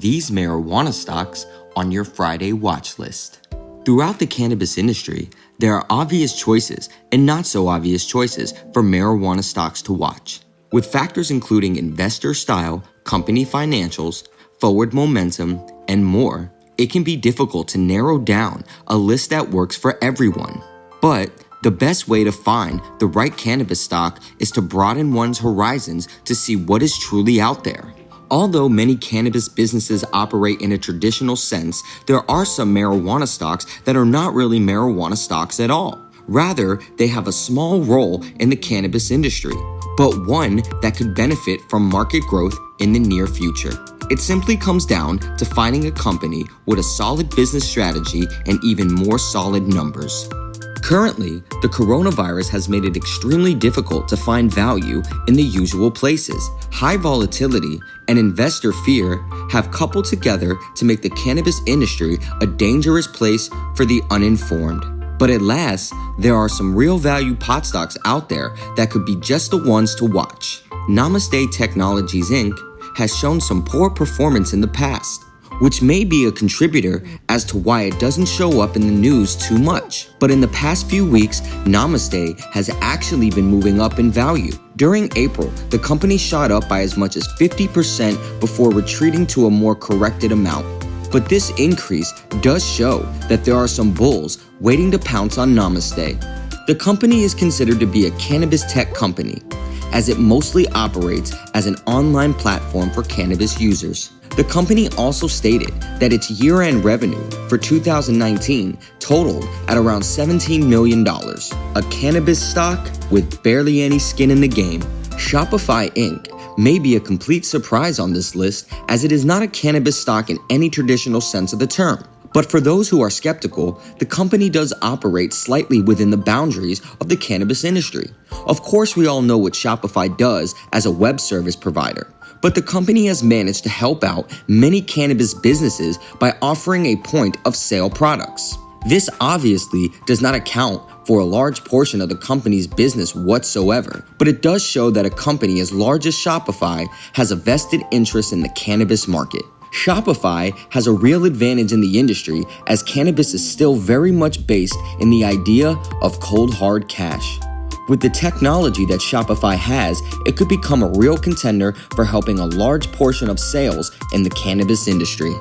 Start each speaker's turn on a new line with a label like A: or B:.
A: these marijuana stocks on your Friday watch list. Throughout the cannabis industry, there are obvious choices and not so obvious choices for marijuana stocks to watch. With factors including investor style, company financials, forward momentum, and more, it can be difficult to narrow down a list that works for everyone. But the best way to find the right cannabis stock is to broaden one's horizons to see what is truly out there. Although many cannabis businesses operate in a traditional sense, there are some marijuana stocks that are not really marijuana stocks at all. Rather, they have a small role in the cannabis industry, but one that could benefit from market growth in the near future. It simply comes down to finding a company with a solid business strategy and even more solid numbers. Currently, the coronavirus has made it extremely difficult to find value in the usual places. High volatility and investor fear have coupled together to make the cannabis industry a dangerous place for the uninformed. But at last, there are some real value pot stocks out there that could be just the ones to watch. Namaste Technologies Inc. has shown some poor performance in the past, which may be a contributor as to why it doesn't show up in the news too much. But in the past few weeks, Namaste has actually been moving up in value. During April, the company shot up by as much as 50% before retreating to a more corrected amount. But this increase does show that there are some bulls waiting to pounce on Namaste. The company is considered to be a cannabis tech company, as it mostly operates as an online platform for cannabis users. The company also stated that its year-end revenue for 2019 totaled at around $17 million. A cannabis stock with barely any skin in the game, Shopify Inc. may be a complete surprise on this list, as it is not a cannabis stock in any traditional sense of the term. But for those who are skeptical, the company does operate slightly within the boundaries of the cannabis industry. Of course, we all know what Shopify does as a web service provider, but the company has managed to help out many cannabis businesses by offering a point of sale products. This obviously does not account for a large portion of the company's business whatsoever, but it does show that a company as large as Shopify has a vested interest in the cannabis market. Shopify has a real advantage in the industry, as cannabis is still very much based in the idea of cold hard cash. With the technology that Shopify has, it could become a real contender for helping a large portion of sales in the cannabis industry.